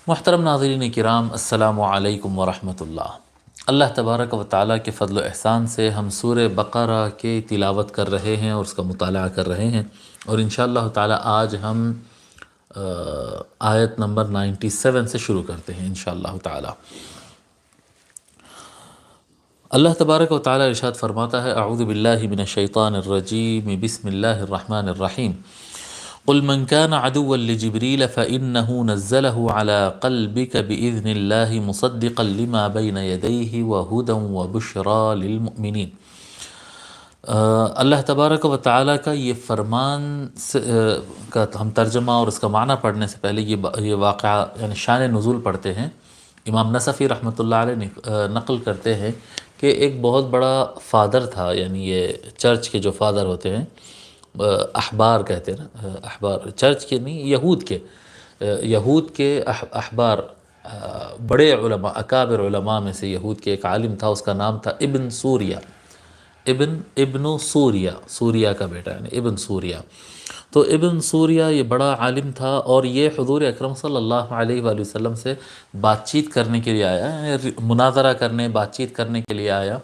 محترم ناظرین کرام، السلام علیکم ورحمۃ اللہ۔ اللہ تبارک و تعالیٰ کے فضل و احسان سے ہم سورہ بقرہ کی تلاوت کر رہے ہیں اور اس کا مطالعہ کر رہے ہیں، اور انشاءاللہ تعالیٰ آج ہم آیت نمبر 97 سے شروع کرتے ہیں انشاءاللہ تعالیٰ۔ اللہ تبارک و تعالیٰ ارشاد فرماتا ہے، اعوذ باللہ من الشیطان الرجیم، بسم اللہ الرحمن الرحیم۔ قل من كان عدوا لجبريل فإنه نزله على قلبك بإذن الله مصدقا لما بين يديه وهدى وبشرى للمؤمنين۔ اللہ تبارک و تعالیٰ کا یہ فرمان کا ہم ترجمہ اور اس کا معنی پڑھنے سے پہلے یہ واقعہ یعنی شان نزول پڑھتے ہیں۔ امام نصفی رحمۃ اللہ علیہ نقل کرتے ہیں کہ ایک بہت بڑا فادر تھا، یعنی یہ چرچ کے جو فادر ہوتے ہیں، احبار کہتے ہیں نا، احبار چرچ کے نہیں، یہود کے احبار، بڑے علماء، اکابر علماء میں سے یہود کے ایک عالم تھا، اس کا نام تھا ابن سوریہ، ابن سوریہ، سوریہ کا بیٹا یعنی ابن سوریہ۔ تو ابن سوریہ یہ بڑا عالم تھا، اور یہ حضور اکرم صلی اللہ علیہ وآلہ وسلم سے بات چیت کرنے کے لیے آیا، یعنی مناظرہ کرنے، بات چیت کرنے کے لیے آیا،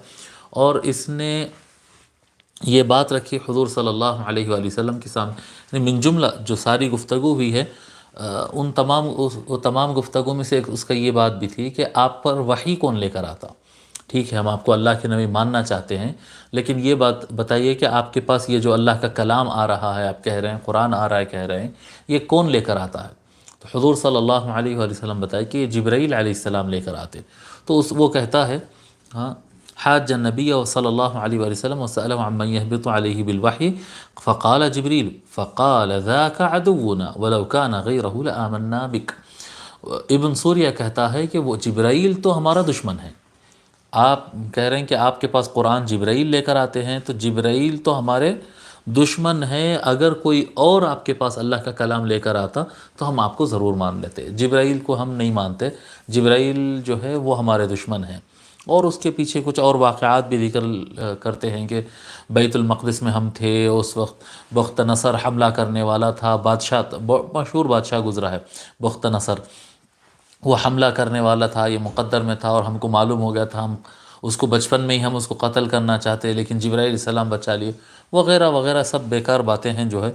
اور اس نے یہ بات رکھی حضور صلی اللہ علیہ وآلہ وسلم کے سامنے۔ من جملہ جو ساری گفتگو ہوئی ہے، ان تمام گفتگو میں سے اس کا یہ بات بھی تھی کہ آپ پر وحی کون لے کر آتا؟ ٹھیک ہے، ہم آپ کو اللہ کے نبی ماننا چاہتے ہیں، لیکن یہ بات بتائیے کہ آپ کے پاس یہ جو اللہ کا کلام آ رہا ہے، آپ کہہ رہے ہیں قرآن آ رہا ہے کہہ رہے ہیں، یہ کون لے کر آتا ہے؟ تو حضور صلی اللہ علیہ وآلہ وسلم بتائے کہ یہ جبرائیل علیہ السلام لے کر آتے۔ تو وہ کہتا ہے، ہاں، حاج النبی صلی اللہ علیہ وآلہ وسلم وسألہ عمن يهبط عليه بالوحی فقال جبریل فقال ذاك عدونا ولو كان غيره لآمنا بك۔ ابن سوریہ کہتا ہے کہ وہ جبرائیل تو ہمارا دشمن ہے۔ آپ کہہ رہے ہیں کہ آپ کے پاس قرآن جبرائیل لے کر آتے ہیں، تو جبرائیل تو ہمارے دشمن ہے، اگر کوئی اور آپ کے پاس اللہ کا کلام لے کر آتا تو ہم آپ کو ضرور مان لیتے، جبرائیل کو ہم نہیں مانتے، جبرائیل جو ہے وہ ہمارے دشمن ہیں۔ اور اس کے پیچھے کچھ اور واقعات بھی ذکر کرتے ہیں کہ بیت المقدس میں ہم تھے، اس وقت بخت نصر حملہ کرنے والا تھا، بادشاہ، مشہور بادشاہ گزرا ہے بخت نصر، وہ حملہ کرنے والا تھا، یہ مقدر میں تھا، اور ہم کو معلوم ہو گیا تھا، ہم اس کو بچپن میں ہی ہم اس کو قتل کرنا چاہتے، لیکن جبرائیل علیہ السلام بچا لیے، وغیرہ وغیرہ سب بیکار باتیں ہیں جو ہے۔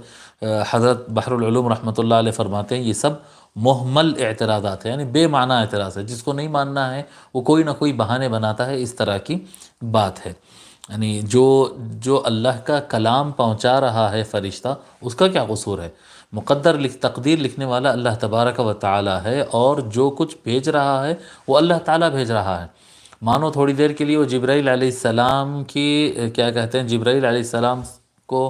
حضرت بحر العلوم رحمۃ اللہ علیہ فرماتے ہیں یہ سب محمل اعتراضات ہیں، یعنی بے معنی اعتراض ہے، جس کو نہیں ماننا ہے وہ کوئی نہ کوئی بہانے بناتا ہے، اس طرح کی بات ہے۔ یعنی جو اللہ کا کلام پہنچا رہا ہے فرشتہ، اس کا کیا قصور ہے؟ تقدیر لکھنے والا اللہ تبارک و تعالی ہے، اور جو کچھ بھیج رہا ہے وہ اللہ تعالیٰ بھیج رہا ہے۔ مانو تھوڑی دیر کے لیے وہ جبرائیل علیہ السلام کی کیا کہتے ہیں، جبرائیل علیہ السلام کو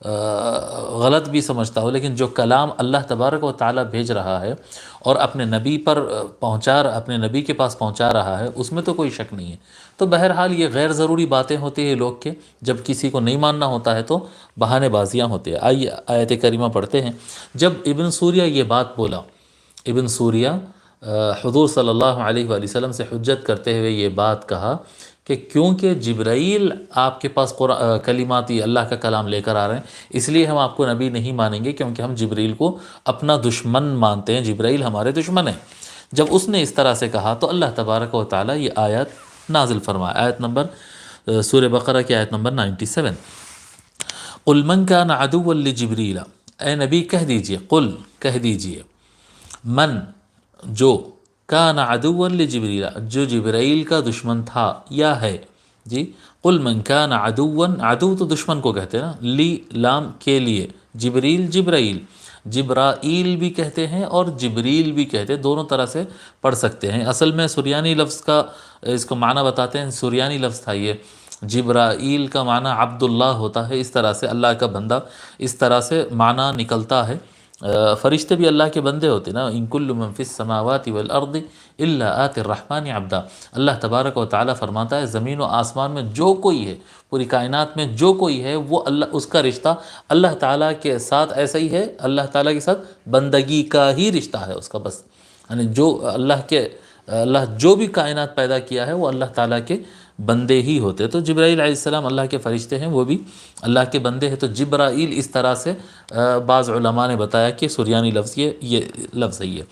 غلط بھی سمجھتا ہو، لیکن جو کلام اللہ تبارک و تعالیٰ بھیج رہا ہے اور اپنے نبی پر اپنے نبی کے پاس پہنچا رہا ہے، اس میں تو کوئی شک نہیں ہے۔ تو بہرحال یہ غیر ضروری باتیں ہوتی ہیں لوگ کے، جب کسی کو نہیں ماننا ہوتا ہے تو بہانے بازیاں ہوتی ہیں۔ آئیے آیت کریمہ پڑھتے ہیں۔ جب ابن سوریہ یہ بات بولا، ابن سوریہ حضور صلی اللہ علیہ وآلہ وسلم سے حجت کرتے ہوئے یہ بات کہا کہ کیونکہ جبرائیل آپ کے پاس کلماتی اللہ کا کلام لے کر آ رہے ہیں، اس لیے ہم آپ کو نبی نہیں مانیں گے، کیونکہ ہم جبرائیل کو اپنا دشمن مانتے ہیں، جبرائیل ہمارے دشمن ہیں۔ جب اس نے اس طرح سے کہا تو اللہ تبارک و تعالیٰ یہ آیت نازل فرمایا، آیت نمبر سورہ بقرہ کی آیت نمبر 97۔ قل من کان عدوا لجبریل، اے نبی کہہ دیجئے، قل کہہ دیجئے، من جو، کان عدوا لجبریل جو جبرائیل کا دشمن تھا یا ہے، جی، قل من کان عدوا، عدو تو دشمن کو کہتے ہیں نا، لی لام کے لیے، جبریل جبرائیل، جبرائیل بھی کہتے ہیں اور جبریل بھی کہتے ہیں، دونوں طرح سے پڑھ سکتے ہیں۔ اصل میں سریانی لفظ کا اس کو معنی بتاتے ہیں، سریانی لفظ تھا یہ، جبرائیل کا معنی عبداللہ ہوتا ہے، اس طرح سے اللہ کا بندہ، اس طرح سے معنی نکلتا ہے۔ فرشتے بھی اللہ کے بندے ہوتے نا، ان کل من فی السماوات والارض الا آتی الرحمن عبدا۔ اللہ تبارک و تعالیٰ فرماتا ہے زمین و آسمان میں جو کوئی ہے، پوری کائنات میں جو کوئی ہے، وہ اللہ، اس کا رشتہ اللہ تعالیٰ کے ساتھ ایسا ہی ہے، اللہ تعالیٰ کے ساتھ بندگی کا ہی رشتہ ہے اس کا، بس یعنی جو اللہ کے اللہ جو بھی کائنات پیدا کیا ہے وہ اللہ تعالیٰ کے بندے ہی ہوتے. تو جبرائیل علیہ السلام اللہ کے فرشتے ہیں، وہ بھی اللہ کے بندے ہیں. تو جبرائیل اس طرح سے بعض علماء نے بتایا کہ سریانی لفظ یہ لفظ ہے. یہ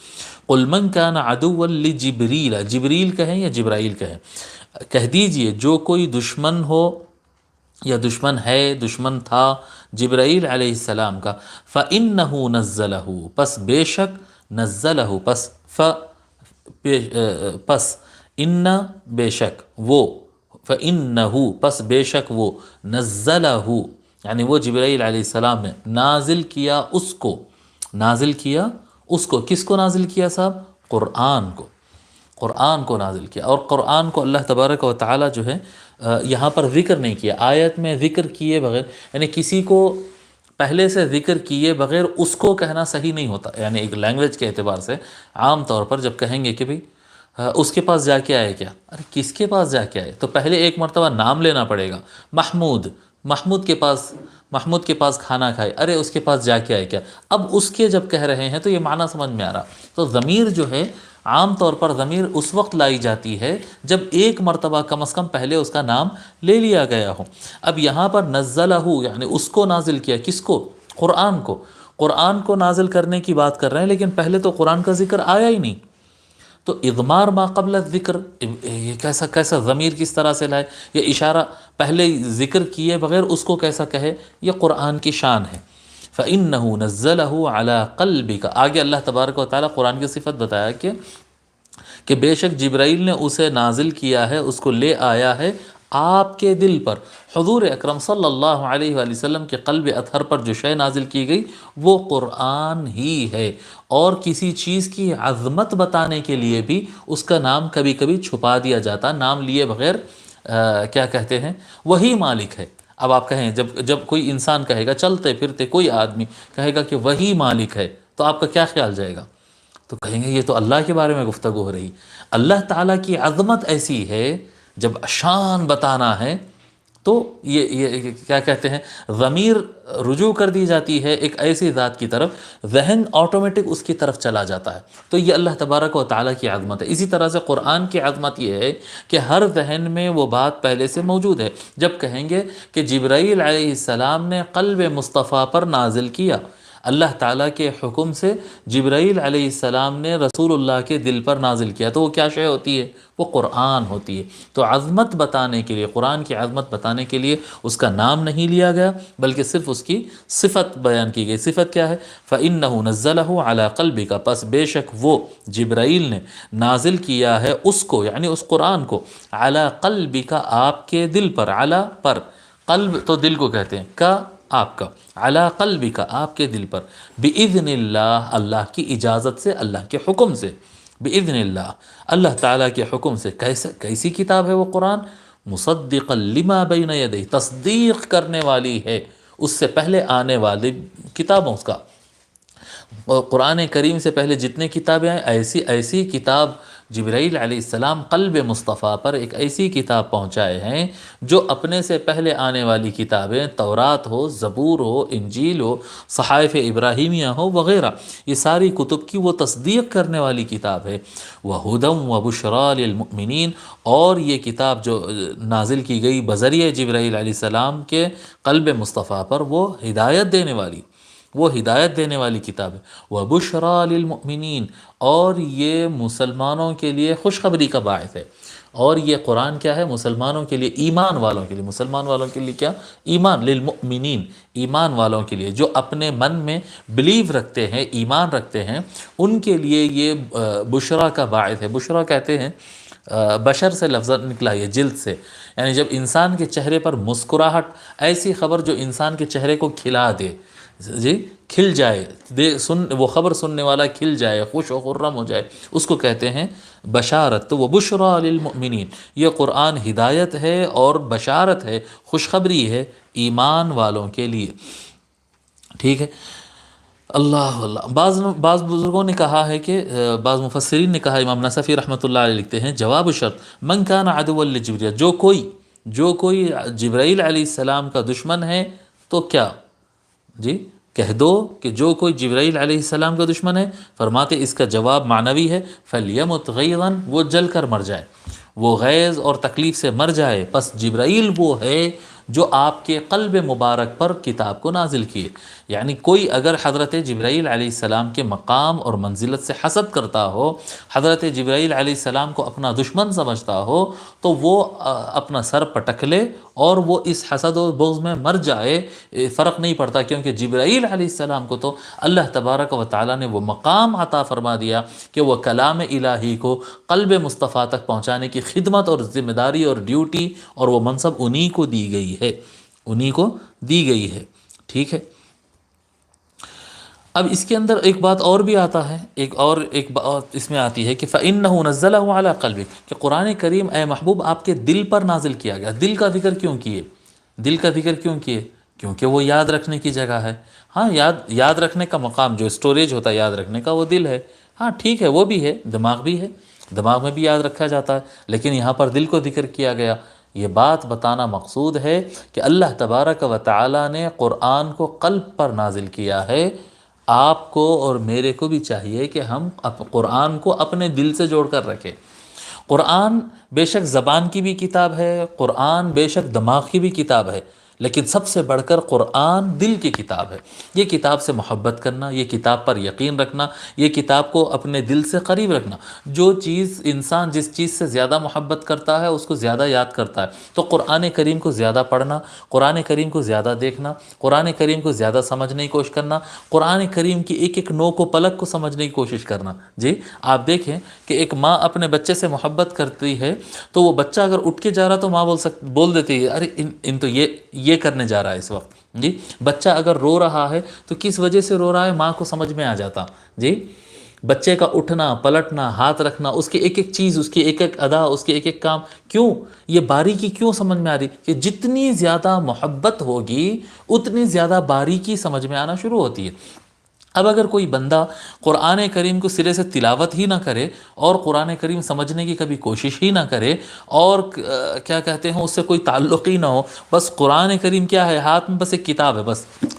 قُلْ مَنْ كَانَ عَدُوًّا لِجِبْرِيلَ، جبریل کہیں یا جبرائیل کہیں، کہہ دیجئے جو کوئی دشمن ہو یا دشمن ہے، دشمن تھا جبرائیل علیہ السلام کا، فَإِنَّهُ نَزَّلَهُ، پس بے شک، نزلہ پس ان بے شک وہ، فَإِنَّهُ پس بے شک وہ، نزلہ یعنی وہ جبرائیل علیہ السلام نے نازل کیا اس کو، نازل کیا اس کو، کس کو نازل کیا صاحب؟ قرآن کو، قرآن کو نازل کیا. اور قرآن کو اللہ تبارک و تعالی جو ہے یہاں پر ذکر نہیں کیا، آیت میں ذکر کیے بغیر، یعنی کسی کو پہلے سے ذکر کیے بغیر اس کو کہنا صحیح نہیں ہوتا. یعنی ایک لینگویج کے اعتبار سے عام طور پر جب کہیں گے کہ بھئی اس کے پاس جا کے آئے کیا، ارے کس کے پاس جا کے آئے، تو پہلے ایک مرتبہ نام لینا پڑے گا. محمود کے پاس کھانا کھائے، ارے اس کے پاس جا کے آئے کیا. اب اس کے جب کہہ رہے ہیں تو یہ معنی سمجھ میں آ رہا. تو ضمیر جو ہے عام طور پر ضمیر اس وقت لائی جاتی ہے جب ایک مرتبہ کم از کم پہلے اس کا نام لے لیا گیا ہو. اب یہاں پر نزلہ یعنی اس کو نازل کیا، کس کو؟ قرآن کو نازل کرنے کی بات کر رہے ہیں، لیکن پہلے تو قرآن کا ذکر آیا ہی نہیں. تو اضمار ما قبل الذکر، یہ کیسا ضمیر کس طرح سے لائے، یہ اشارہ پہلے ذکر کیے بغیر اس کو کیسا کہے، یہ قرآن کی شان ہے. فَإِنَّهُ نَزَّلَهُ عَلَىٰ قَلْبِكَ، آگے اللہ تبارک و تعالیٰ قرآن کی صفت بتایا کہ بے شک جبرائیل نے اسے نازل کیا ہے، اس کو لے آیا ہے آپ کے دل پر. حضور اکرم صلی اللہ علیہ وآلہ وسلم کے قلب اطہر پر جو شے نازل کی گئی وہ قرآن ہی ہے. اور کسی چیز کی عظمت بتانے کے لیے بھی اس کا نام کبھی کبھی چھپا دیا جاتا، نام لیے بغیر کیا کہتے ہیں، وہی مالک ہے. اب آپ کہیں جب کوئی انسان کہے گا، چلتے پھرتے کوئی آدمی کہے گا کہ وہی مالک ہے، تو آپ کا کیا خیال جائے گا؟ تو کہیں گے یہ تو اللہ کے بارے میں گفتگو ہو رہی. اللہ تعالیٰ کی عظمت ایسی ہے، جب شان بتانا ہے تو یہ کیا کہتے ہیں، ضمیر رجوع کر دی جاتی ہے ایک ایسی ذات کی طرف، ذہن آٹومیٹک اس کی طرف چلا جاتا ہے. تو یہ اللہ تبارک و تعالیٰ کی عظمت ہے. اسی طرح سے قرآن کی عظمت یہ ہے کہ ہر ذہن میں وہ بات پہلے سے موجود ہے. جب کہیں گے کہ جبرائیل علیہ السلام نے قلب مصطفیٰ پر نازل کیا، اللہ تعالیٰ کے حکم سے جبرائیل علیہ السلام نے رسول اللہ کے دل پر نازل کیا، تو وہ کیا شے ہوتی ہے؟ وہ قرآن ہوتی ہے. تو عظمت بتانے کے لیے، قرآن کی عظمت بتانے کے لیے اس کا نام نہیں لیا گیا، بلکہ صرف اس کی صفت بیان کی گئی. صفت کیا ہے؟ فَإِنَّهُ نَزَّلَهُ عَلَىٰ قَلْبِكَ، پس بے شک وہ جبرائیل نے نازل کیا ہے اس کو، یعنی اس قرآن کو، عَلَىٰ قَلْبِكَ آپ کے دل پر، عَلَىٰ پر، قلب تو دل کو کہتے ہیں، کا آپ کا، عَلَىٰ قَلْبِكَ آپ کے دل پر، بِإِذْنِ اللَّهِ اللہ کی اجازت سے، اللہ کے حکم سے، بِإِذْنِ اللَّهِ اللہ تعالیٰ کے حکم سے. کیسی کتاب ہے وہ قرآن؟ مصدقا لما بین یدیہ، تصدیق کرنے والی ہے اس سے پہلے آنے والی کتابوں کا. قرآن کریم سے پہلے جتنے کتابیں ہیں، ایسی کتاب جبرائیل علیہ السلام قلب مصطفیٰ پر ایک ایسی کتاب پہنچائے ہیں جو اپنے سے پہلے آنے والی کتابیں، تورات ہو، زبور ہو، انجیل ہو، صحائف ابراہیمیہ ہو وغیرہ، یہ ساری کتب کی وہ تصدیق کرنے والی کتاب ہے. وَهُدًى وَبُشْرَىٰ لِلْمُؤْمِنِينَ، اور یہ کتاب جو نازل کی گئی بذریعہ جبرائیل علیہ السلام کے قلب مصطفیٰ پر، وہ ہدایت دینے والی کتاب ہے. وَبُشْرَىٰ لِلْمُؤْمِنِينَ، اور یہ مسلمانوں کے لیے خوشخبری کا باعث ہے. اور یہ قرآن کیا ہے؟ مسلمانوں کے لیے، ایمان والوں کے لیے. مسلمان والوں کے لیے کیا؟ ایمان، للمؤمنین، ایمان والوں کے لیے جو اپنے من میں بلیو رکھتے ہیں، ایمان رکھتے ہیں، ان کے لیے یہ بشرا کا باعث ہے. بشرا کہتے ہیں، بشر سے لفظ نکلا ہے، جلد سے، یعنی جب انسان کے چہرے پر مسکراہٹ، ایسی خبر جو انسان کے چہرے کو کھلا دے، کھل جائے، وہ خبر سننے والا کھل جائے، خوش و خرم ہو جائے، اس کو کہتے ہیں بشارت. تو وہ بشریٰ للمؤمنین، یہ قرآن ہدایت ہے اور بشارت ہے، خوشخبری ہے ایمان والوں کے لیے. ٹھیک ہے. اللہ بعض بزرگوں نے کہا ہے کہ، بعض مفسرین نے کہا، امام نصفی رحمۃ اللہ علیہ لکھتے ہیں، جواب شرط من کان عدوا لجبریل، جو کوئی جبرائیل علیہ السلام کا دشمن ہے تو کیا؟ کہہ دو کہ جو کوئی جبرائیل علیہ السلام کا دشمن ہے، فرماتے اس کا جواب معنوی ہے، فَلْيَمُتْ غَيْظًا، وہ جل کر مر جائے، وہ غیظ اور تکلیف سے مر جائے۔ پس جبرائیل وہ ہے جو آپ کے قلب مبارک پر کتاب کو نازل کیے۔ یعنی کوئی اگر حضرت جبرائیل علیہ السلام کے مقام اور منزلت سے حسد کرتا ہو، حضرت جبرائیل علیہ السلام کو اپنا دشمن سمجھتا ہو، تو وہ اپنا سر پٹک لے اور وہ اس حسد و بغض میں مر جائے، فرق نہیں پڑتا، کیونکہ جبرائیل علیہ السلام کو تو اللہ تبارک و تعالیٰ نے وہ مقام عطا فرما دیا کہ وہ کلام الہی کو قلب مصطفیٰ تک پہنچانے کی خدمت اور ذمہ داری اور ڈیوٹی اور وہ منصب انہی کو دی گئی ہے، انہی کو دی گئی ہے۔ ٹھیک ہے، اب اس کے اندر ایک بات اور بھی آتا ہے، ایک بات اس میں آتی ہے کہ فَإِنَّهُ نَزَّلَهُ عَلَىٰ قَلْبِكَ، کہ قرآن کریم اے محبوب آپ کے دل پر نازل کیا گیا۔ دل کا ذکر کیوں کیے؟ دل کا ذکر کیوں کیے؟ کیونکہ وہ یاد رکھنے کی جگہ ہے۔ ہاں، یاد رکھنے کا مقام، جو اسٹوریج ہوتا ہے یاد رکھنے کا، وہ دل ہے۔ ہاں ٹھیک ہے، وہ بھی ہے، دماغ بھی ہے، دماغ میں بھی یاد رکھا جاتا ہے، لیکن یہاں پر دل کو ذکر کیا گیا۔ یہ بات بتانا مقصود ہے کہ اللہ تبارک و تعالی نے قرآن کو قلب پر نازل کیا ہے۔ آپ کو اور میرے کو بھی چاہیے کہ ہم قرآن کو اپنے دل سے جوڑ کر رکھیں۔ قرآن بے شک زبان کی بھی کتاب ہے، قرآن بے شک دماغ کی بھی کتاب ہے، لیکن سب سے بڑھ کر قرآن دل کی کتاب ہے۔ یہ کتاب سے محبت کرنا، یہ کتاب پر یقین رکھنا، یہ کتاب کو اپنے دل سے قریب رکھنا۔ جو چیز انسان جس چیز سے زیادہ محبت کرتا ہے اس کو زیادہ یاد کرتا ہے، تو قرآن کریم کو زیادہ پڑھنا، قرآن کریم کو زیادہ دیکھنا، قرآن کریم کو زیادہ سمجھنے کی کوشش کرنا، قرآن کریم کی ایک ایک نوک و پلک کو سمجھنے کی کوشش کرنا۔ جی آپ دیکھیں کہ ایک ماں اپنے بچے سے محبت کرتی ہے، تو وہ بچہ اگر اٹھ کے جا رہا تو ماں بول دیتی ہے، ارے ان تو یہ کرنے جا رہا ہے اس وقت۔ جی بچہ اگر رو رہا ہے تو کس وجہ سے رو رہا ہے ماں کو سمجھ میں آ جاتا۔ جی بچے کا اٹھنا پلٹنا، ہاتھ رکھنا، اس کی ایک ایک چیز، اس کی ایک ایک ادا، اس کے ایک ایک کام، کیوں یہ باریکی کیوں سمجھ میں آ رہی؟ کہ جتنی زیادہ محبت ہوگی اتنی زیادہ باریکی سمجھ میں آنا شروع ہوتی ہے۔ اب اگر کوئی بندہ قرآن کریم کو سرے سے تلاوت ہی نہ کرے اور قرآن کریم سمجھنے کی کبھی کوشش ہی نہ کرے اور کیا کہتے ہیں اس سے کوئی تعلق ہی نہ ہو، بس قرآن کریم کیا ہے ہاتھ میں، بس ایک کتاب ہے،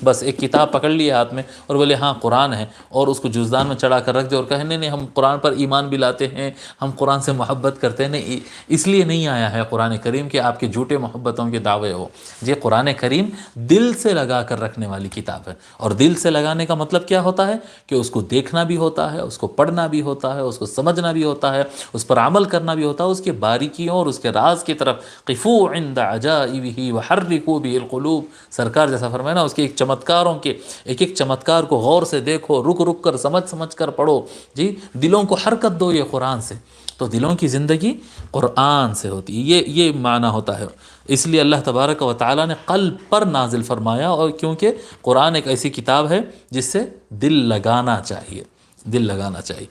بس ایک کتاب پکڑ لی ہاتھ میں اور بولے ہاں قرآن ہے، اور اس کو جزدان میں چڑھا کر رکھ دے اور کہنے نہیں ہم قرآن پر ایمان بھی لاتے ہیں، ہم قرآن سے محبت کرتے ہیں، نہیں اس لیے نہیں آیا ہے قرآن کریم کہ آپ کے جھوٹے محبتوں کے دعوے ہو۔ یہ قرآن کریم دل سے لگا کر رکھنے والی کتاب ہے، اور دل سے لگانے کا مطلب کیا ہوتا ہے کہ اس کو دیکھنا بھی ہوتا ہے، اس کو پڑھنا بھی ہوتا ہے، اس کو سمجھنا بھی ہوتا ہے، اس پر عمل کرنا بھی ہوتا ہے، اس کے باریکیوں اور اس کے راز کی طرف قفوا عند عجائبہ وحرکوا به القلوب، سرکار جیسا فرمایا نا، اس کے ایک ایک چمتکار کو غور سے دیکھو، رک رک کر سمجھ کر پڑھو۔ جی دلوں کو حرکت دو یہ قرآن سے، تو دلوں کی زندگی قرآن سے ہوتی ہے، یہ معنی ہوتا ہے۔ اس لیے اللہ تبارک و تعالیٰ نے قلب پر نازل فرمایا، اور کیونکہ قرآن ایک ایسی کتاب ہے جس سے دل لگانا چاہیے، دل لگانا چاہیے۔